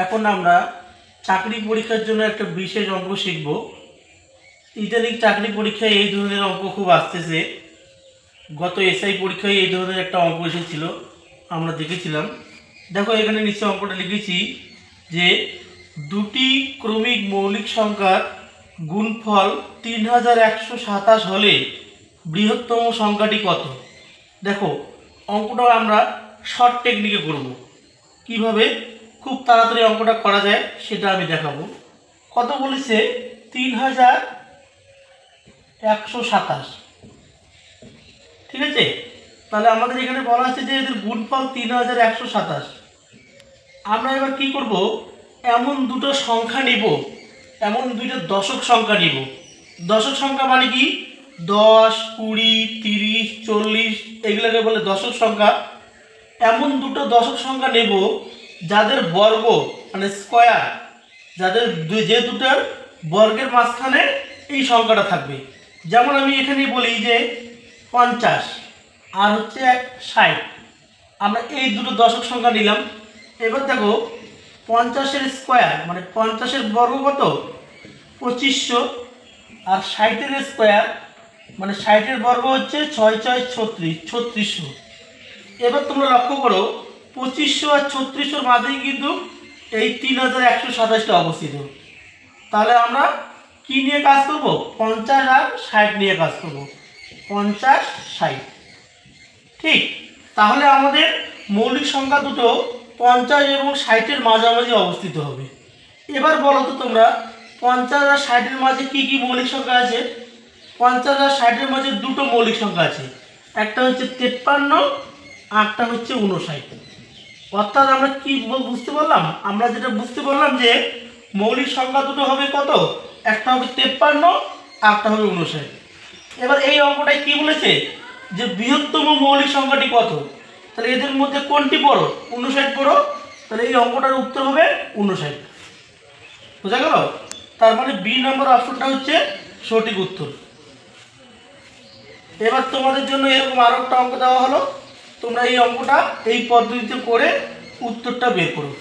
এখন আমরা চাকরি পরীক্ষার জন্য একটা বিশেষ অঙ্ক শিখব। ইদানিং চাকরি পরীক্ষায় এই ধরনের অঙ্ক খুব আসতেছে। গত এসআই পরীক্ষায় এই ধরনের একটা অঙ্ক এসেছিল, আমরা দেখেছিলাম। দেখো এখানে নিচে অঙ্কটা লিখেছি যে দুটি ক্রমিক মৌলিক সংখ্যার গুণফল 3127 হলে বৃহত্তম সংখ্যাটি কত। দেখো অঙ্কটা আমরা শর্ট টেকনিকে করব। কিভাবে খুব তাড়াতাড়ি অঙ্কটা করা যায় সেটা আমি দেখাবো। কত বলেছে? 3127। ঠিক আছে, তাহলে আমাদের এখানে বলা আছে যে এদের গুণফল 3127। আমরা এবার কি করব, এমন দুটো সংখ্যা নিব, এমন দুইটা দশক সংখ্যা নিব। দশক সংখ্যা মানে কি? 10, 20, 30, 40 এগুলোকে বলে দশক সংখ্যা। এমন দুটো দশক সংখ্যা নেব যাদের বর্গ মানে স্কয়ার, যাদের যে দুটোর বর্গের মাঝখানে এই সংখ্যাটা থাকবে। যেমন আমি এখানে বলি যে 50 আর হচ্ছে 60। আমরা এই দুটো দশক সংখ্যা নিলাম। এবার দেখো 50-এর স্কয়ার মানে 50-এর বর্গ কত? 2500। আর 60-এর স্কয়ার মানে 60-এর বর্গ হচ্ছে 6 6 36, 3600। এবার তোমরা লক্ষ্য করো 2500 আর 3600-র মাঝেই কিন্তু এই 3127টা অবস্থিত। তাহলে আমরা কি নিয়ে কাজ করব? 50 আর 60 নিয়ে কাজ করব। 50 60। ঠিক, তাহলে আমাদের মৌলিক সংখ্যা দুটো 50 এবং 60-এর মাঝামাঝি অবস্থিত হবে। এবার বলো তো তোমরা 50 আর 60-এর মাঝে কি কি মৌলিক সংখ্যা আছে? 50 আর 60-এর মাঝে দুটো মৌলিক সংখ্যা আছে, একটা হচ্ছে 53, আরটা হচ্ছে 59। অর্থাৎ আমরা কি বুঝতে পারলাম? আমরা যেটা বুঝতে পারলাম যে মৌলিক সংখ্যা দুটো হবে কত? একটা হবে 53, আরটা হবে 59। এবার এই অঙ্কটায় কি বলেছে যে বৃহত্তম মৌলিক সংখ্যাটি কত। তাহলে এদের মধ্যে কোনটি বড়? 59 বড়। তাহলে এই অঙ্কটার উত্তর হবে 59। বোঝা গেল? তার মানে বি নম্বর অপশনটা হচ্ছে সঠিক উত্তর। এবার তোমাদের জন্য এরকম আরো একটা অঙ্ক দেওয়া হলো, তোমরা এই অঙ্কটা এই পদ্ধতিতে করে উত্তরটা বের করো।